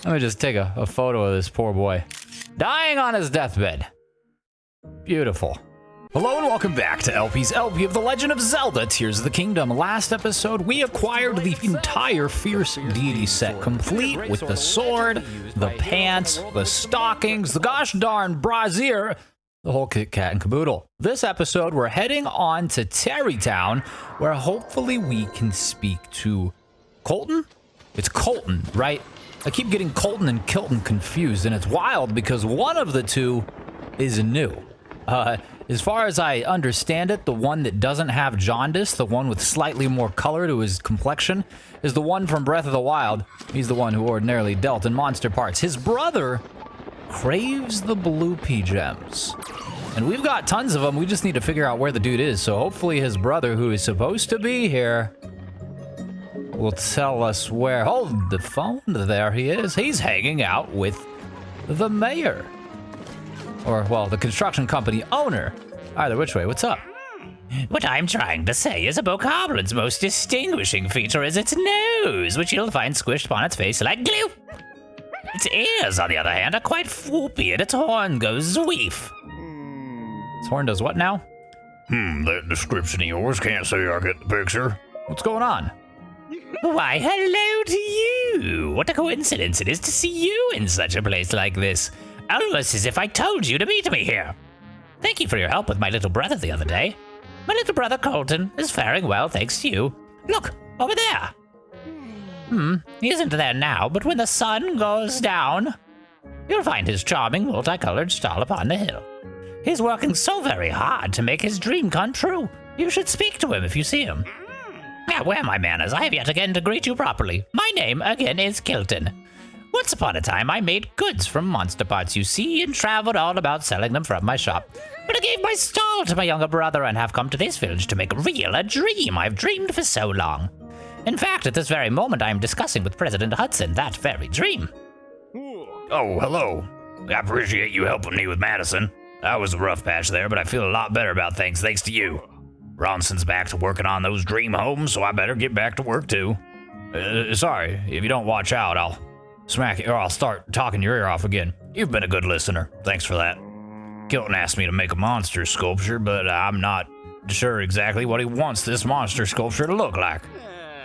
Let me just take a photo of this poor boy. Dying on his deathbed. Beautiful. Hello and welcome back to LP's LP of The Legend of Zelda Tears of the Kingdom. Last episode, we acquired the entire Fierce Deity set, complete with the sword, the pants, the stockings, the gosh darn brassiere, the whole kit kat and caboodle. This episode, we're heading on to Terrytown, where hopefully we can speak to Koltin? It's Koltin, right? I keep getting Koltin and Kilton confused, and it's wild because one of the two is new. As far as I understand it, the one that doesn't have jaundice, the one with slightly more color to his complexion, is the one from Breath of the Wild. He's the one who ordinarily dealt in monster parts. His brother craves the blue pea gems. And we've got tons of them. We just need to figure out where the dude is. So hopefully his brother, who is supposed to be here, will tell us where. Hold the phone. There he is. He's hanging out with the mayor. Or, well, the construction company owner. Either which way, what's up? What I'm trying to say is a bocoblin's most distinguishing feature is its nose, which you'll find squished upon its face like glue. Its ears, on the other hand, are quite floopy, and its horn goes zweef. His horn does what now? That description of yours can't say I get the picture. What's going on? Why, hello to you! What a coincidence it is to see you in such a place like this. Almost as if I told you to meet me here. Thank you for your help with my little brother the other day. My little brother Koltin is faring well, thanks to you. Look, over there. He isn't there now, but when the sun goes down, you'll find his charming multicolored stall upon the hill. He's working so very hard to make his dream come true. You should speak to him if you see him. Now, where are my manners? I have yet again to greet you properly. My name, again, is Kilton. Once upon a time, I made goods from monster parts, you see, and traveled all about selling them from my shop. But I gave my stall to my younger brother and have come to this village to make real a dream I've dreamed for so long. In fact, at this very moment, I am discussing with President Hudson that very dream. Oh, hello. I appreciate you helping me with Madison. That was a rough patch there, but I feel a lot better about things thanks to you. Ronson's back to working on those dream homes, so I better get back to work too. Sorry, if you don't watch out, I'll smack you, or I'll start talking your ear off again. You've been a good listener. Thanks for that. Kilton asked me to make a monster sculpture, but I'm not sure exactly what he wants this monster sculpture to look like.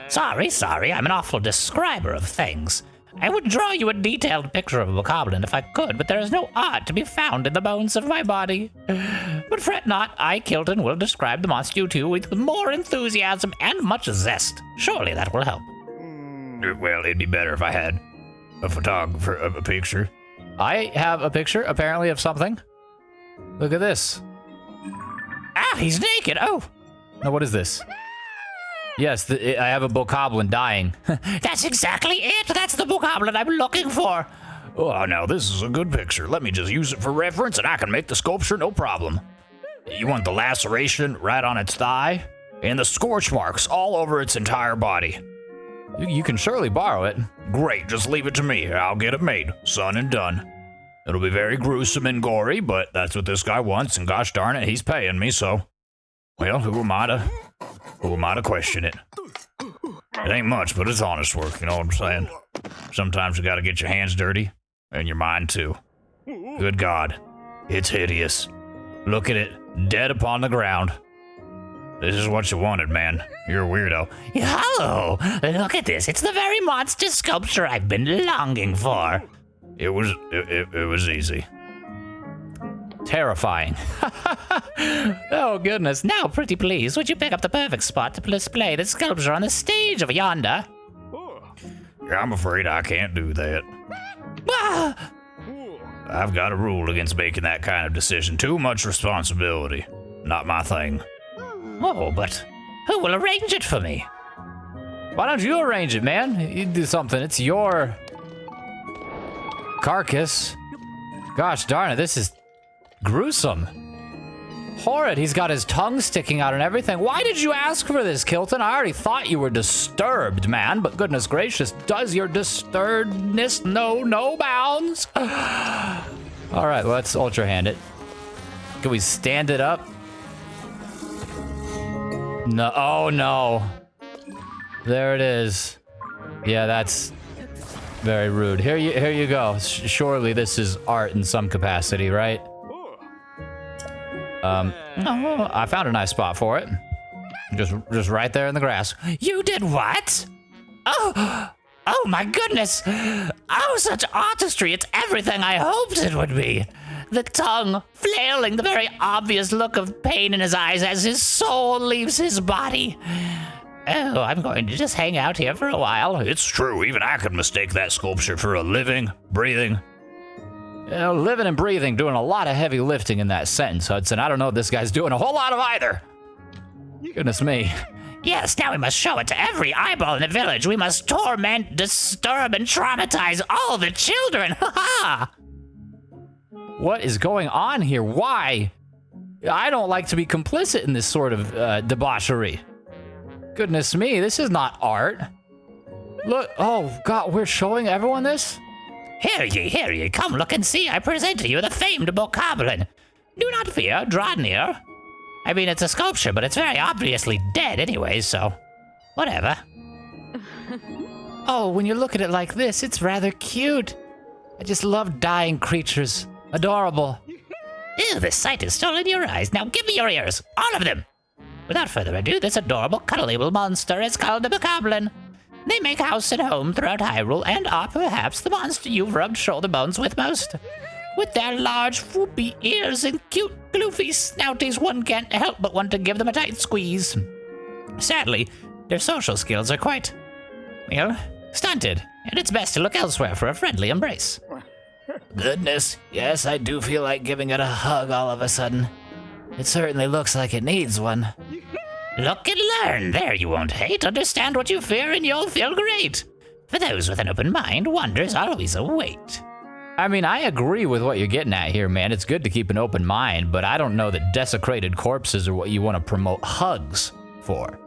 Sorry, I'm an awful describer of things. I would draw you a detailed picture of a bokoblin if I could, but there is no art to be found in the bones of my body. But fret not, I, Kilton, will describe the monster to you with more enthusiasm and much zest. Surely that will help. Well, it'd be better if I had a photographer of a picture. I have a picture, apparently, of something. Look at this. Ah, he's naked. Oh. Now, what is this? Yes, I have a bokoblin dying. That's exactly it. That's the bokoblin I'm looking for. Oh, now this is a good picture. Let me just use it for reference and I can make the sculpture no problem. You want the laceration right on its thigh and the scorch marks all over its entire body. You can surely borrow it. Great, just leave it to me. I'll get it made. Son and done. It'll be very gruesome and gory, but that's what this guy wants, and gosh darn it, he's paying me, so... Well, who am I to question it? It ain't much, but it's honest work, you know what I'm saying? Sometimes you gotta get your hands dirty, and your mind too. Good God, it's hideous. Look at it, dead upon the ground. This is what you wanted, man. You're a weirdo. Oh, look at this. It's the very monster sculpture I've been longing for. It was easy. Terrifying. Oh, goodness. Now, pretty please, would you pick up the perfect spot to display the sculpture on the stage of yonder? I'm afraid I can't do that. Ah! I've got a rule against making that kind of decision. Too much responsibility. Not my thing. Oh, but who will arrange it for me? Why don't you arrange it, man? You do something. It's your carcass. Gosh darn it, this is gruesome. Horrid. He's got his tongue sticking out and everything. Why did you ask for this, Kilton? I already thought you were disturbed, man, but goodness gracious, does your disturbedness know no bounds? All right, let's ultra hand it. Can we stand it up? No, oh no. There it is. Yeah, that's Very rude. Here you go. Surely this is art in some capacity, right? Oh, I found a nice spot for it. Just right there in the grass. You did what? Oh my goodness! Oh, such artistry! It's everything I hoped it would be. The tongue flailing, the very obvious look of pain in his eyes as his soul leaves his body. Oh, I'm going to just hang out here for a while. It's true, even I could mistake that sculpture for a living, breathing. Living and breathing, doing a lot of heavy lifting in that sentence, Hudson. I don't know if this guy's doing a whole lot of either. Goodness me. Yes, now we must show it to every eyeball in the village. We must torment, disturb, and traumatize all the children. Ha ha! What is going on here? Why? I don't like to be complicit in this sort of debauchery. Goodness me, this is not art. Look, oh God, we're showing everyone this? Hear ye, come look and see. I present to you the famed bokoblin. Do not fear, draw near. I mean, it's a sculpture, but it's very obviously dead anyway, so whatever. Oh, when you look at it like this, it's rather cute. I just love dying creatures. Adorable. Ew, the sight is still in your eyes. Now give me your ears, all of them. Without further ado, this adorable, cuddly monster is called a bokoblin. They make house and home throughout Hyrule and are perhaps the monster you've rubbed shoulder bones with most. With their large, whoopy ears and cute, gloofy snouties, one can't help but want to give them a tight squeeze. Sadly, their social skills are quite, well, stunted, and it's best to look elsewhere for a friendly embrace. Goodness, yes, I do feel like giving it a hug all of a sudden. It certainly looks like it needs one. Look and learn. There you won't hate. Understand what you fear and you'll feel great. For those with an open mind, wonders always await. I mean, I agree with what you're getting at here, man. It's good to keep an open mind, but I don't know that desecrated corpses are what you want to promote hugs for.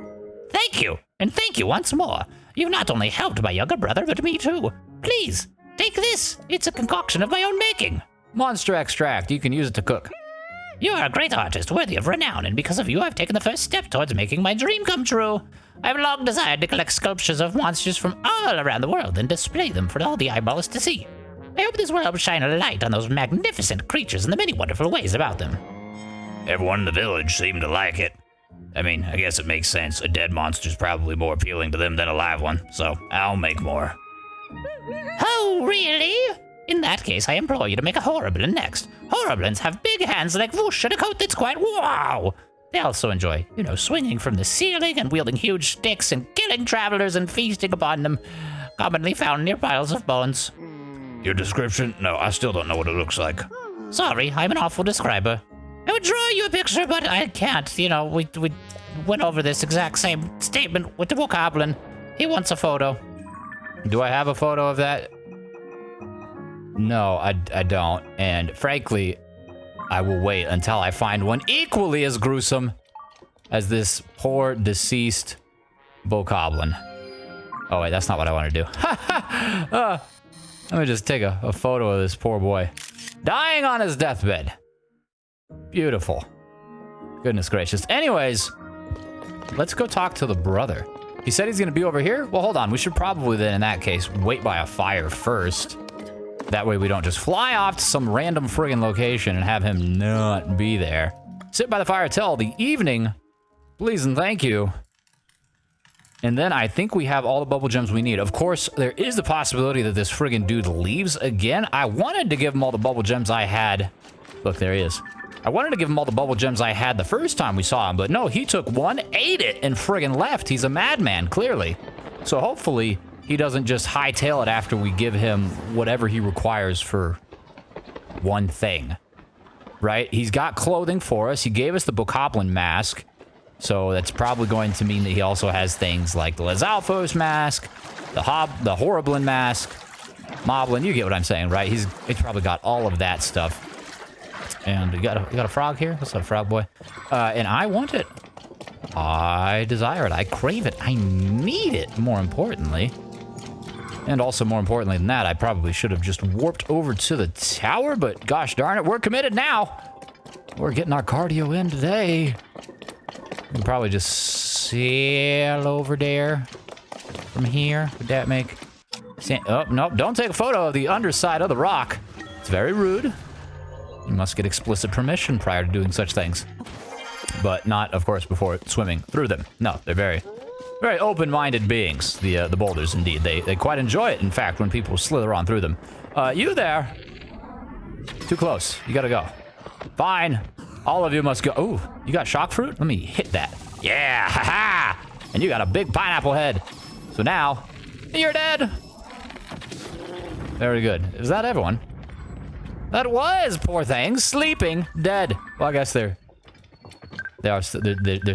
Thank you, and thank you once more. You've not only helped my younger brother, but me too. Please, take this. It's a concoction of my own making. Monster extract. You can use it to cook. You are a great artist, worthy of renown, and because of you, I've taken the first step towards making my dream come true. I've long desired to collect sculptures of monsters from all around the world and display them for all the eyeballs to see. I hope this will help shine a light on those magnificent creatures and the many wonderful ways about them. Everyone in the village seemed to like it. I mean, I guess it makes sense. A dead monster's probably more appealing to them than a live one, so I'll make more. Oh, really? In that case, I implore you to make a Horriblin next. Horriblins have big hands like whoosh and a coat that's quite wow. They also enjoy, swinging from the ceiling and wielding huge sticks and killing travelers and feasting upon them, commonly found near piles of bones. Your description? No, I still don't know what it looks like. Sorry, I'm an awful describer. I would draw you a picture, but I can't. We went over this exact same statement with the bokoblin. He wants a photo. Do I have a photo of that? No, I don't. And frankly, I will wait until I find one equally as gruesome as this poor deceased bokoblin. Oh wait, that's not what I want to do. Let me just take a photo of this poor boy. Dying on his deathbed. Beautiful. Goodness gracious. Anyways, let's go talk to the brother. He said he's gonna be over here? Well, hold on. We should probably then, in that case, wait by a fire first. That way we don't just fly off to some random friggin' location and have him not be there. Sit by the fire till the evening, please and thank you. And then I think we have all the bubble gems we need. Of course, there is the possibility that this friggin' dude leaves again. I wanted to give him all the bubble gems I had. Look, there he is. I wanted to give him all the bubble gems I had the first time we saw him, but no, he took one, ate it, and friggin' left. He's a madman, clearly. So hopefully he doesn't just hightail it after we give him whatever he requires for one thing, right? He's got clothing for us. He gave us the bokoblin mask, so that's probably going to mean that he also has things like the Lizalfos mask, the Horriblin mask, Moblin. You get what I'm saying, right? He's probably got all of that stuff. And you got a frog here? What's up, frog boy? And I want it. I desire it. I crave it. I need it, more importantly. And also, more importantly than that, I probably should have just warped over to the tower, but gosh darn it, we're committed now. We're getting our cardio in today. We can probably just sail over there from here. Would that make Oh, nope, don't take a photo of the underside of the rock. It's very rude. You must get explicit permission prior to doing such things. But not, of course, before swimming through them. No, they're very, very open-minded beings, the boulders, indeed. They quite enjoy it, in fact, when people slither on through them. You there. Too close. You gotta go. Fine. All of you must go. Ooh, you got shock fruit? Let me hit that. Yeah, ha-ha! And you got a big pineapple head. So now, you're dead. Very good. Is that everyone? That was, poor things, sleeping, dead. Well, I guess they're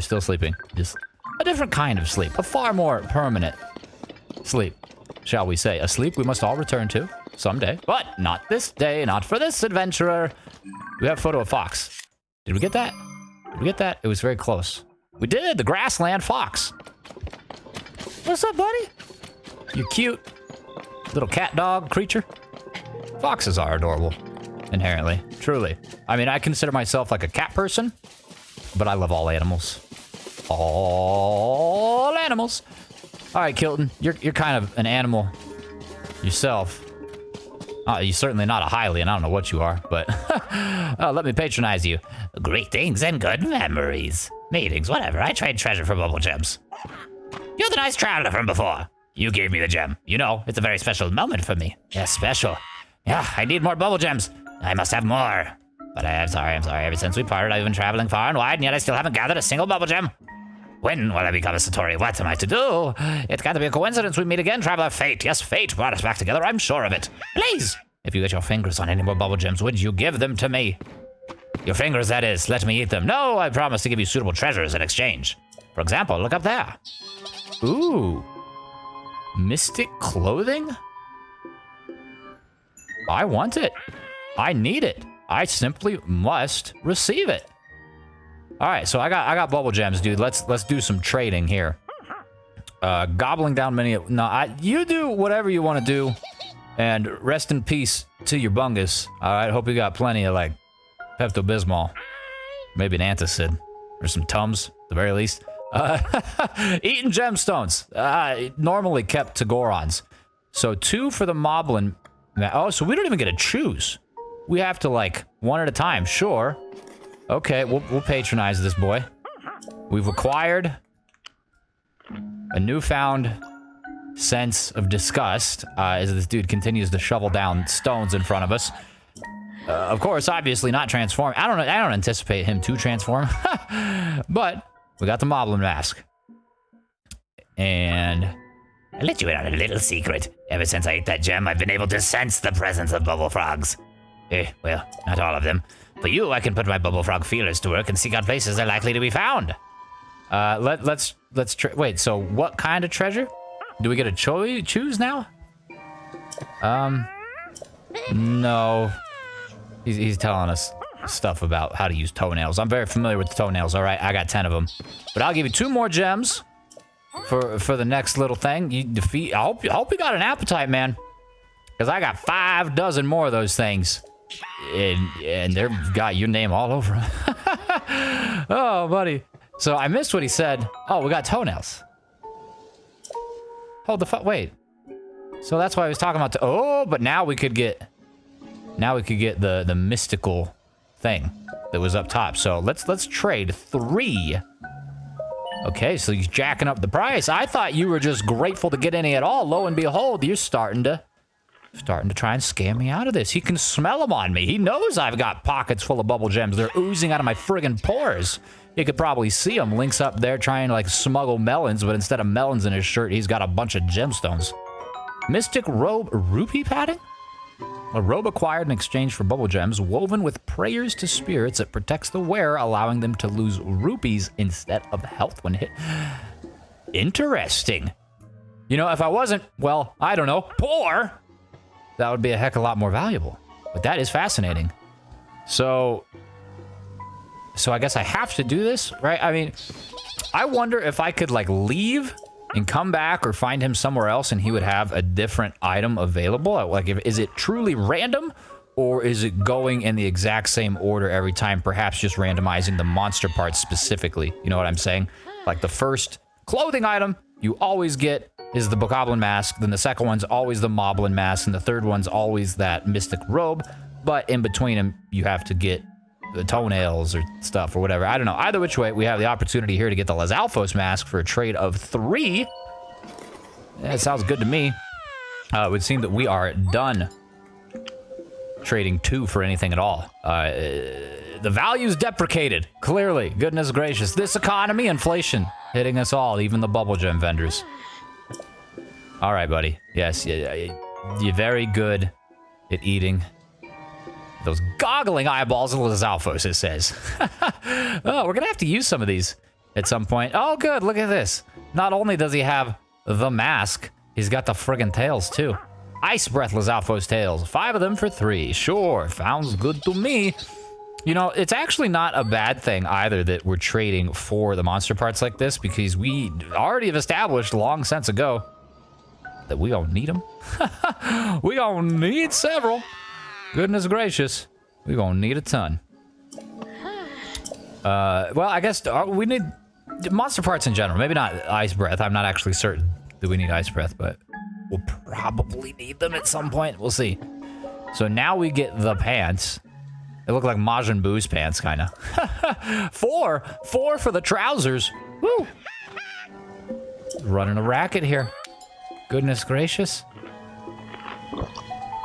still sleeping. Just a different kind of sleep. A far more permanent sleep, shall we say. A sleep we must all return to someday. But not this day, not for this adventurer. We have a photo of Fox. Did we get that? Did we get that? It was very close. We did, the grassland fox. What's up, buddy? You cute little cat dog creature. Foxes are adorable, inherently, truly. I mean, I consider myself like a cat person, but I love all animals. All animals. All right, Kilton, you're kind of an animal yourself. You're certainly not a Hylian. I don't know what you are, but let me patronize you. Greetings and good memories. Meetings, whatever. I trade treasure for bubble gems. You're the nice traveler from before. You gave me the gem. You know, it's a very special moment for me. Yeah, special. Yeah, I need more bubble gems. I must have more. But I'm sorry. Ever since we parted, I've been traveling far and wide, and yet I still haven't gathered a single bubble gem. When will I become a Satori? What am I to do? It's got to be a coincidence we meet again, traveler. Fate. Yes, fate brought us back together. I'm sure of it. Please, if you get your fingers on any more bubble gems, would you give them to me? Your fingers, that is. Let me eat them. No, I promise to give you suitable treasures in exchange. For example, look up there. Ooh. Mystic clothing? I want it. I need it. I simply must receive it. All right, so I got bubble gems, dude. Let's do some trading here. Gobbling down many. No, you do whatever you want to do, and rest in peace to your bungus. All right, hope you got plenty of like Pepto-Bismol, maybe an antacid, or some Tums at the very least. Eating gemstones, normally kept to Gorons. So 2 for the Moblin. Oh, so we don't even get to choose. We have to like one at a time. Sure. Okay, we'll patronize this boy. We've acquired a newfound sense of disgust as this dude continues to shovel down stones in front of us. Of course, obviously not transform. I don't anticipate him to transform, but we got the Moblin mask. And I'll let you in on a little secret. Ever since I ate that gem, I've been able to sense the presence of bubble frogs. Well, not all of them. For you, I can put my bubble frog feelers to work and seek out places they're likely to be found. Let's wait, so what kind of treasure? Do we get a choose now? No. He's telling us stuff about how to use toenails. I'm very familiar with the toenails, all right? I got 10 of them. But I'll give you 2 more gems for the next little thing. You defeat. I hope you got an appetite, man. Because I got 5 dozen more of those things. And they've got your name all over them. Oh, buddy. So I missed what he said. Oh, we got toenails. Hold the fuck. Wait. So that's why I was talking about. Oh, but now we could get. Now we could get the mystical thing that was up top. So let's trade 3. Okay, so he's jacking up the price. I thought you were just grateful to get any at all. Lo and behold, you're starting to try and scam me out of this. He can smell them on me. He knows I've got pockets full of bubble gems. They're oozing out of my friggin' pores. You could probably see him. Link's up there trying to like smuggle melons, but instead of melons in his shirt, he's got a bunch of gemstones. Mystic robe, rupee padding? A robe acquired in exchange for bubble gems, woven with prayers to spirits that protects the wearer, allowing them to lose rupees instead of health when hit. Interesting. You know, if I wasn't, well, I don't know, poor, that would be a heck of a lot more valuable. But that is fascinating. So I guess I have to do this, right? I mean, I wonder if I could like leave and come back or find him somewhere else and he would have a different item available. Like, is it truly random or is it going in the exact same order every time, perhaps just randomizing the monster parts specifically? You know what I'm saying? Like the first clothing item, you always get is the Bokoblin mask, then the second one's always the Moblin mask, and the third one's always that mystic robe. But in between them, you have to get the toenails or stuff or whatever. I don't know. Either which way, we have the opportunity here to get the Lizalfos mask for a trade of 3. Yeah, it sounds good to me. It would seem that we are done trading 2 for anything at all. The value's deprecated, clearly. Goodness gracious. This economy, inflation, hitting us all, even the bubble gem vendors. All right, buddy. Yes, you're very good at eating those goggling eyeballs of Lizalfos, it says. Oh, we're going to have to use some of these at some point. Oh, good. Look at this. Not only does he have the mask, he's got the friggin' tails, too. Ice Breath Lizalfos tails. 5 of them for 3. Sure. Sounds good to me. You know, it's actually not a bad thing either that we're trading for the monster parts like this, because we already have established long since ago that we don't need them. We gonna need several. Goodness gracious. We gonna need a ton. Well, I guess we need monster parts in general. Maybe not Ice Breath. I'm not actually certain that we need Ice Breath, but we'll probably need them at some point. We'll see. So now we get the pants. They look like Majin Buu's pants, kind of. 4 for the trousers. Woo! Running a racket here. Goodness gracious.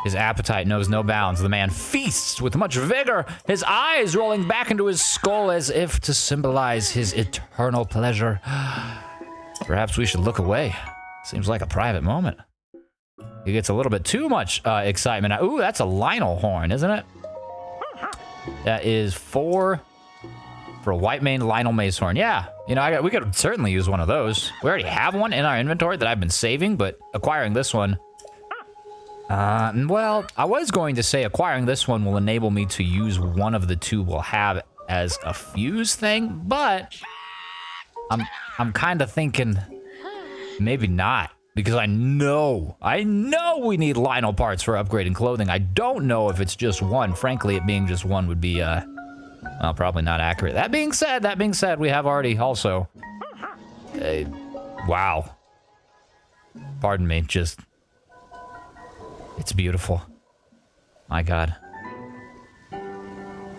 His appetite knows no bounds. The man feasts with much vigor, his eyes rolling back into his skull as if to symbolize his eternal pleasure. Perhaps we should look away. Seems like a private moment. He gets a little bit too much excitement. Ooh, that's a Lionel horn, isn't it? That is 4 for a white mane Lionel mace horn. Yeah, you know, we could certainly use one of those. We already have one in our inventory that I've been saving, but acquiring this one... well, I was going to say acquiring this one will enable me to use one of the 2 we'll have as a fuse thing, but I'm kind of thinking maybe not, because I know we need Lionel parts for upgrading clothing. I don't know if it's just one. Frankly, it being just one would be well, probably not accurate. That being said, we have already also wow. Pardon me, just it's beautiful. My God.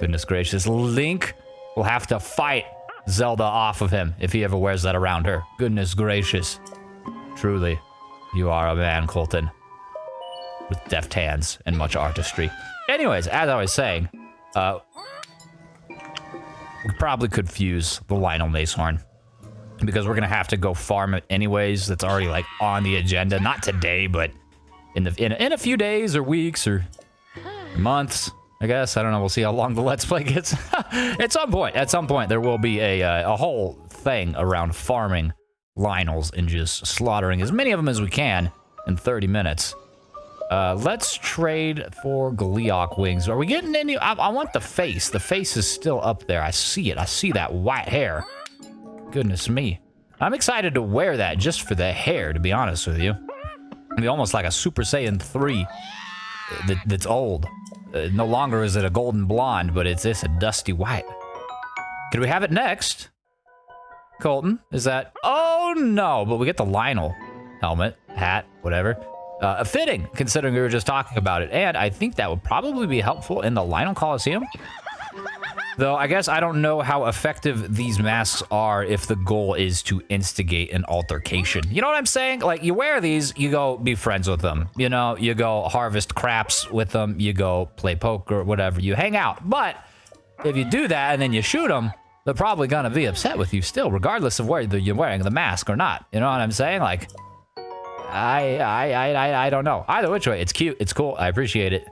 Goodness gracious. Link will have to fight Zelda off of him if he ever wears that around her. Goodness gracious. Truly, you are a man, Koltin. With deft hands and much artistry. Anyways, as I was saying, we probably could fuse the Lionel mace horn, because we're going to have to go farm it anyways. That's already, like, on the agenda. Not today, but... in a few days or weeks or months, I guess. I don't know. We'll see how long the Let's Play gets. At some point, there will be a whole thing around farming Lionels and just slaughtering as many of them as we can in 30 minutes. Let's trade for Gleeok wings. Are we getting any? I want the face. The face is still up there. I see it. I see that white hair. Goodness me. I'm excited to wear that just for the hair, to be honest with you. It'd be almost like a Super Saiyan 3 that's old. No longer is it a golden blonde, but it's a dusty white. Could we have it next? Koltin, is that... oh, no, but we get the Lionel helmet, hat, whatever. Fitting, considering we were just talking about it. And I think that would probably be helpful in the Lionel Coliseum. Though, I guess I don't know how effective these masks are if the goal is to instigate an altercation. You know what I'm saying? Like, you wear these, you go be friends with them. You know, you go harvest craps with them, you go play poker, whatever, you hang out. But if you do that and then you shoot them, they're probably gonna be upset with you still, regardless of whether you're wearing the mask or not. You know what I'm saying? Like, I don't know. Either which way, it's cute, it's cool, I appreciate it.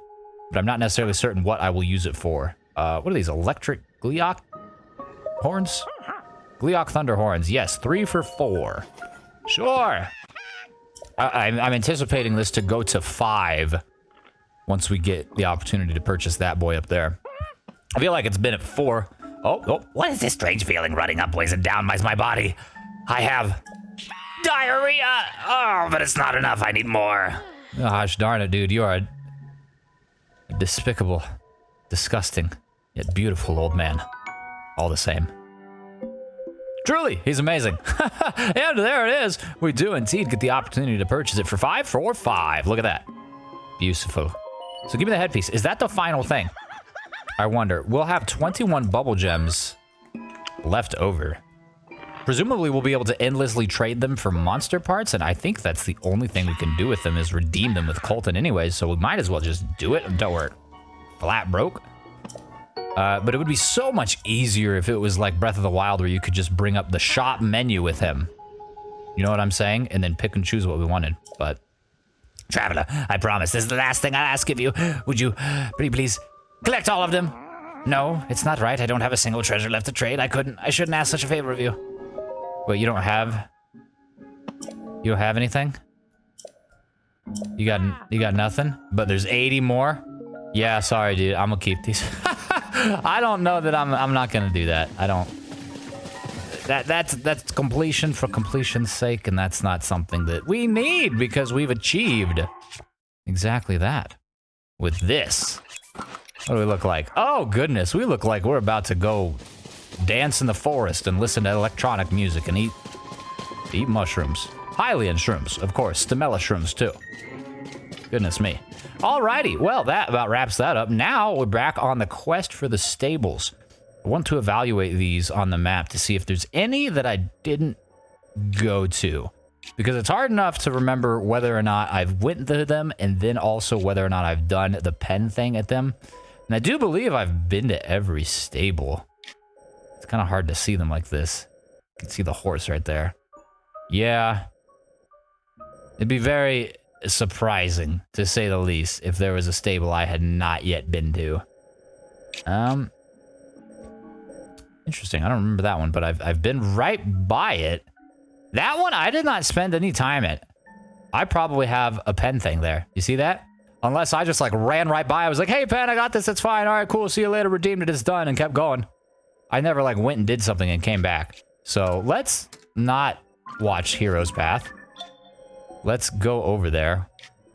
But I'm not necessarily certain what I will use it for. What are these, electric Gleeok horns? Gleeok thunder horns, yes, 3 for 4. Sure. I'm anticipating this to go to 5 once we get the opportunity to purchase that boy up there. I feel like it's been at 4. Oh. What is this strange feeling running up ways and down my body? I have diarrhea. Oh, but it's not enough. I need more. Gosh darn it, dude. You are a despicable, disgusting, yet beautiful old man. All the same. Truly, he's amazing. And there it is. We do indeed get the opportunity to purchase it for 545. Look at that. Beautiful. So give me the headpiece. Is that the final thing? I wonder. We'll have 21 bubble gems left over. Presumably, we'll be able to endlessly trade them for monster parts, and I think that's the only thing we can do with them is redeem them with Koltin anyways, so we might as well just do it until we're flat broke. But it would be so much easier if it was like Breath of the Wild where you could just bring up the shop menu with him. You know what I'm saying? And then pick and choose what we wanted, but... Traveler, I promise this is the last thing I'll ask of you. Would you pretty please collect all of them? No, it's not right. I don't have a single treasure left to trade. I shouldn't ask such a favor of you. Wait, you don't have anything? You got nothing? But there's 80 more? Yeah, sorry, dude. I'm gonna keep these. I don't know that I'm not gonna do that. I don't. That's completion for completion's sake, and that's not something that we need because we've achieved exactly that with this. What do we look like? Oh goodness, we look like we're about to go dance in the forest and listen to electronic music and eat mushrooms. Hylian shrooms, of course. Stemella shrooms too. Goodness me. Alrighty, well that about wraps that up. Now we're back on the quest for the stables. I want to evaluate these on the map to see if there's any that I didn't go to. Because it's hard enough to remember whether or not I've went to them and then also whether or not I've done the pen thing at them. And I do believe I've been to every stable. It's kind of hard to see them like this. You can see the horse right there. Yeah. It'd be very surprising, to say the least, if there was a stable I had not yet been to. Interesting. I don't remember that one, but I've been right by it. That one, I did not spend any time at. I probably have a pen thing there. You see that? Unless I just like ran right by. I was like, hey, pen, I got this. It's fine. All right, cool. See you later. Redeemed it. It's done. And kept going. I never like went and did something and came back. So let's not watch Hero's Path. Let's go over there.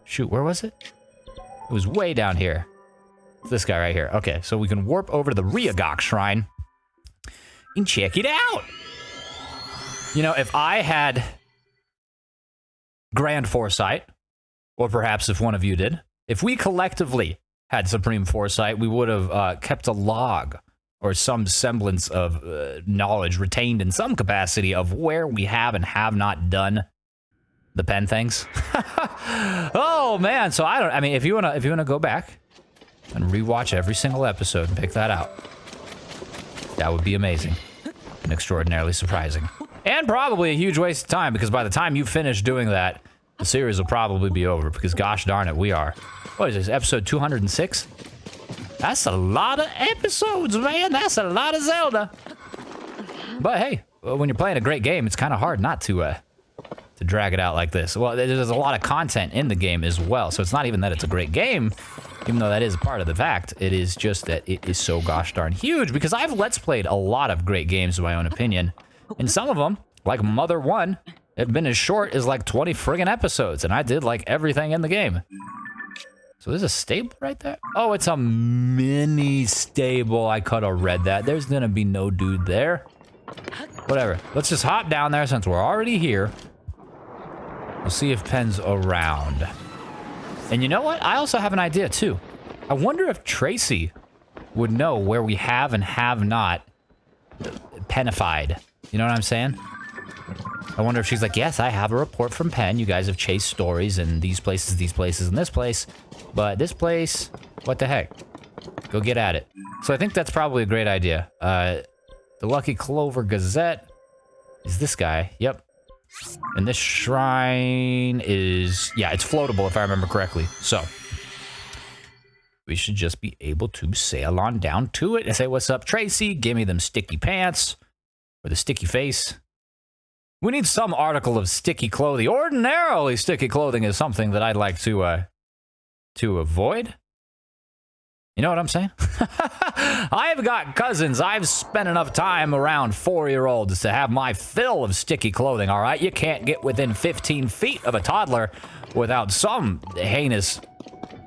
Shoot, where was it? It was way down here. This guy right here. Okay, so we can warp over to the Ryagok Shrine and check it out. You know, if I had grand foresight, or perhaps if one of you did, if we collectively had supreme foresight, we would have kept a log or some semblance of knowledge retained in some capacity of where we have and have not done the pen things. Oh man, so I mean, if you wanna go back and rewatch every single episode and pick that out, that would be amazing and extraordinarily surprising. And probably a huge waste of time, because by the time you finish doing that, the series will probably be over, because gosh darn it, we are, what is this, episode 206? That's a lot of episodes, man. That's a lot of Zelda. But hey, when you're playing a great game, it's kind of hard not to drag it out like this. Well, there's a lot of content in the game as well, so it's not even that it's a great game, even though that is part of the fact. It is just that it is so gosh darn huge, because I've Let's Played a lot of great games in my own opinion, and some of them, like Mother 1, have been as short as like 20 friggin' episodes, and I did like everything in the game. So there's a stable right there? Oh, it's a mini stable. I could have read that. There's gonna be no dude there. Whatever. Let's just hop down there since we're already here. We'll see if Pen's around. And you know what? I also have an idea too. I wonder if Tracy would know where we have and have not penified. You know what I'm saying? I wonder if she's like, yes, I have a report from Pen. You guys have chased stories in these places, and this place. But this place, what the heck? Go get at it. So I think that's probably a great idea. The Lucky Clover Gazette is this guy. Yep. And this shrine is, yeah, it's floatable if I remember correctly. So we should just be able to sail on down to it and say, what's up, Tracy? Give me them sticky pants or the sticky face. We need some article of sticky clothing. Ordinarily, sticky clothing is something that I'd like to avoid. You know what I'm saying? I've got cousins. I've spent enough time around 4-year-olds to have my fill of sticky clothing, all right? You can't get within 15 feet of a toddler without some heinous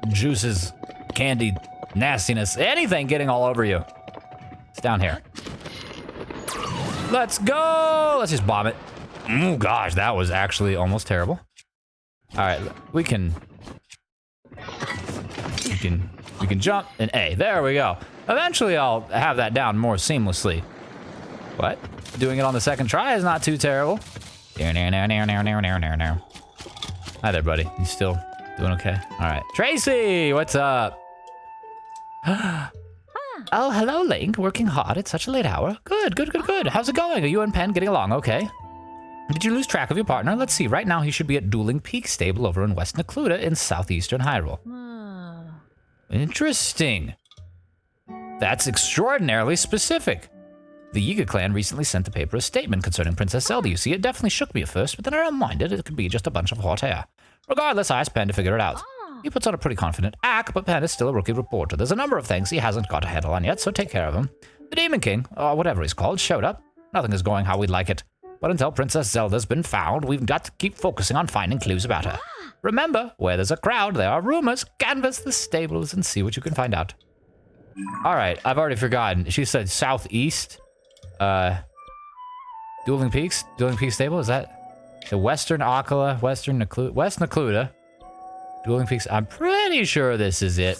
juices, candy, nastiness, anything getting all over you. It's down here. Let's go. Let's just bomb it. Oh gosh, that was actually almost terrible. All right, we can jump and A. There we go. Eventually, I'll have that down more seamlessly. What? Doing it on the second try is not too terrible. Hi there, buddy. You still doing okay? All right. Tracy, what's up? Oh, hello, Link. Working hard at such a late hour. Good, good, good, good. How's it going? Are you and Penn getting along okay? Did you lose track of your partner? Let's see. Right now, he should be at Dueling Peak Stable over in West Necluda in southeastern Hyrule. Interesting. That's extraordinarily specific. The Yiga clan recently sent the paper a statement concerning Princess Zelda. You see, it definitely shook me at first, but then I reminded it could be just a bunch of hot air. Regardless, I asked Penn to figure it out. He puts on a pretty confident act, but Penn is still a rookie reporter. There's a number of things he hasn't got a handle on yet, so take care of him. The Demon King, or whatever he's called, showed up. Nothing is going how we'd like it. But until Princess Zelda's been found, we've got to keep focusing on finding clues about her. Remember, where there's a crowd, there are rumors. Canvass the stables and see what you can find out. All right, I've already forgotten. She said southeast. Dueling Peak Stable, is that the Western Akala, West Necluda, Dueling Peaks? I'm pretty sure this is it.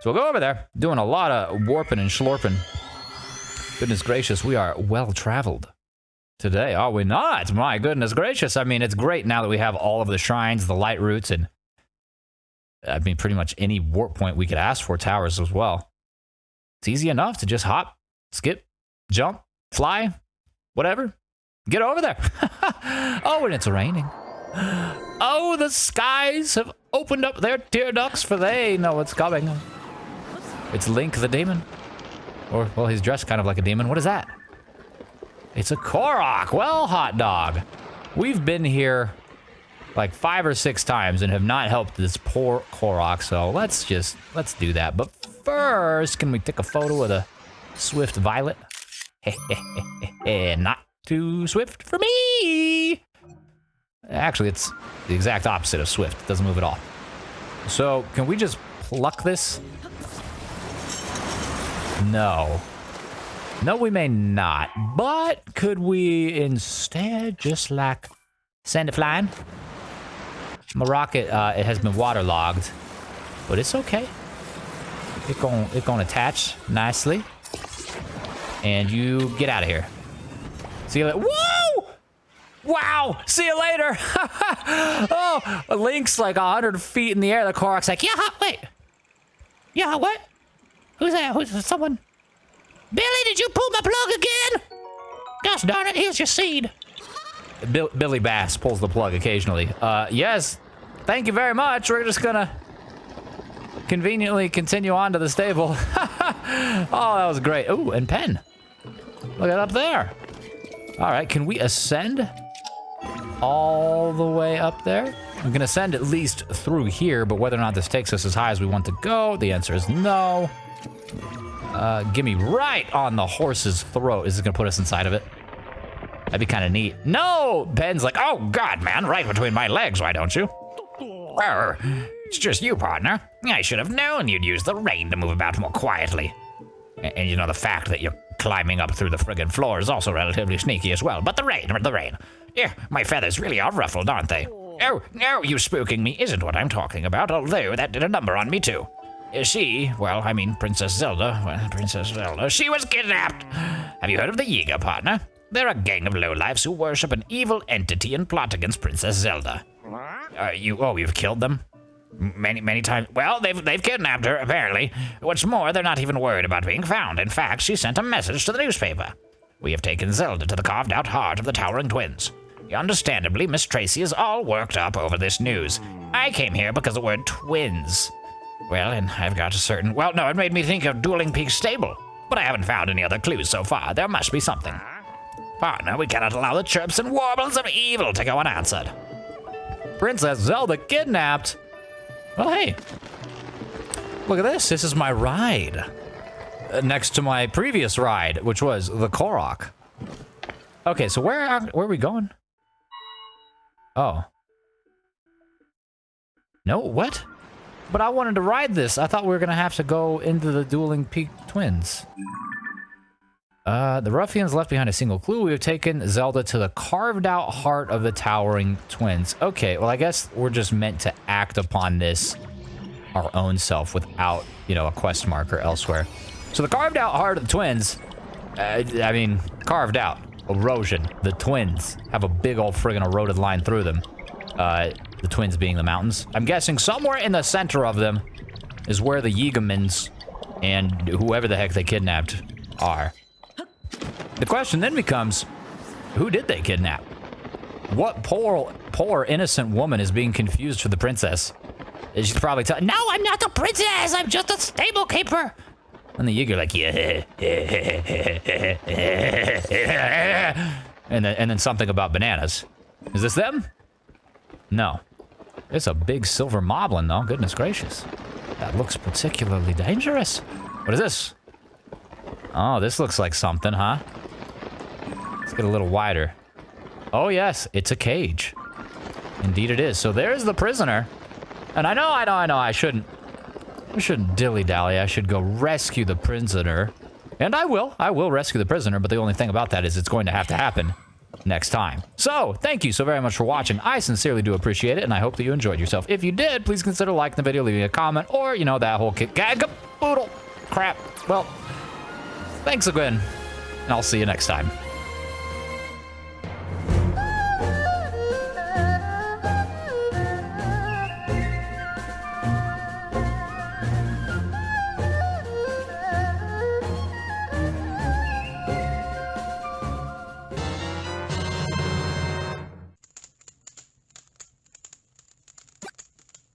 So we'll go over there, doing a lot of warping and schlorping. Goodness gracious, we are well traveled today, are we not? My goodness gracious. I mean, it's great now that we have all of the shrines, the light routes, and I mean, pretty much any warp point we could ask for, towers as well. It's easy enough to just hop, skip, jump, fly, whatever. Get over there. Oh, and it's raining. Oh, the skies have opened up their tear ducts, for they know what's coming. It's Link the demon. Or, well, he's dressed kind of like a demon. What is that? It's a Korok. Well, hot dog. We've been here like 5 or 6 times and have not helped this poor Korok, so let's do that. But first, can we take a photo of the Swift Violet? Not too swift for me. Actually, it's the exact opposite of swift. It doesn't move at all. So, can we just pluck this? No. No, we may not. But could we instead just like send it flying? My rocket, it has been waterlogged, but it's okay. It's gonna attach nicely, and you get out of here. See you later. Whoa! Wow! See you later. Oh, Link's like 100 feet in the air. The Korok's like, yeah, wait. Yeah, what? Who's that? Who's someone? Billy, did you pull my plug again? Gosh darn it, here's your seed. Billy Bass pulls the plug occasionally. Yes, thank you very much. We're just gonna conveniently continue on to the stable. Oh, that was great. Ooh, and Penn. Look at up there. All right, can we ascend all the way up there? I'm gonna ascend at least through here, but whether or not this takes us as high as we want to go, the answer is no. Give me right on the horse's throat. Is this gonna put us inside of it? That'd be kind of neat. No! Ben's like, oh God, man, right between my legs, why don't you? It's just you, partner. I should have known you'd use the rain to move about more quietly. And you know, the fact that you're climbing up through the friggin' floor is also relatively sneaky as well. But the rain. Yeah, my feathers really are ruffled, aren't they? Oh, no, you spooking me isn't what I'm talking about, although that did a number on me too. Princess Zelda, she was kidnapped. Have you heard of the Yiga, partner? They're a gang of lowlifes who worship an evil entity and plot against Princess Zelda. You've killed them? Many times. Well, they've kidnapped her, apparently. What's more, they're not even worried about being found. In fact, she sent a message to the newspaper. We have taken Zelda to the carved-out heart of the Towering Twins. Understandably, Miss Tracy is all worked up over this news. I came here because the word twins. Well, and I've got a certain... Well, no, it made me think of Dueling Peak Stable. But I haven't found any other clues so far. There must be something. Partner, we cannot allow the chirps and warbles of evil to go unanswered. Princess Zelda kidnapped? Well, hey. Look at this. This is my ride. Next to my previous ride, which was the Korok. Okay, so where are we going? Oh. No, what? But I wanted to ride this. I thought we were going to have to go into the Dueling Peak Twins. The ruffians left behind a single clue. We have taken Zelda to the carved out heart of the towering twins. Okay, well, I guess we're just meant to act upon this our own self without, you know, a quest marker elsewhere. So the carved out heart of the twins, I mean, carved out. Erosion. The twins have a big old friggin' eroded line through them. The twins being the mountains. I'm guessing somewhere in the center of them is where the Yeegamans and whoever the heck they kidnapped are. The question then becomes, who did they kidnap? What poor innocent woman is being confused for the princess? She's probably telling, no, I'm not the princess, I'm just a stable keeper. And the Yeager like, yeah. And then something about bananas. Is this them? No. It's a big silver moblin though, goodness gracious. That looks particularly dangerous. What is this? Oh, this looks like something, huh? Let's get a little wider. Oh yes, it's a cage. Indeed it is. So there's the prisoner. And I know, I shouldn't dilly-dally. I should go rescue the prisoner. And I will rescue the prisoner, but the only thing about that is it's going to have to happen next time. So, thank you so very much for watching. I sincerely do appreciate it, and I hope that you enjoyed yourself. If you did, please consider liking the video, leaving a comment, or, you know, that whole gag-a-boodle crap. Well, thanks again, and I'll see you next time.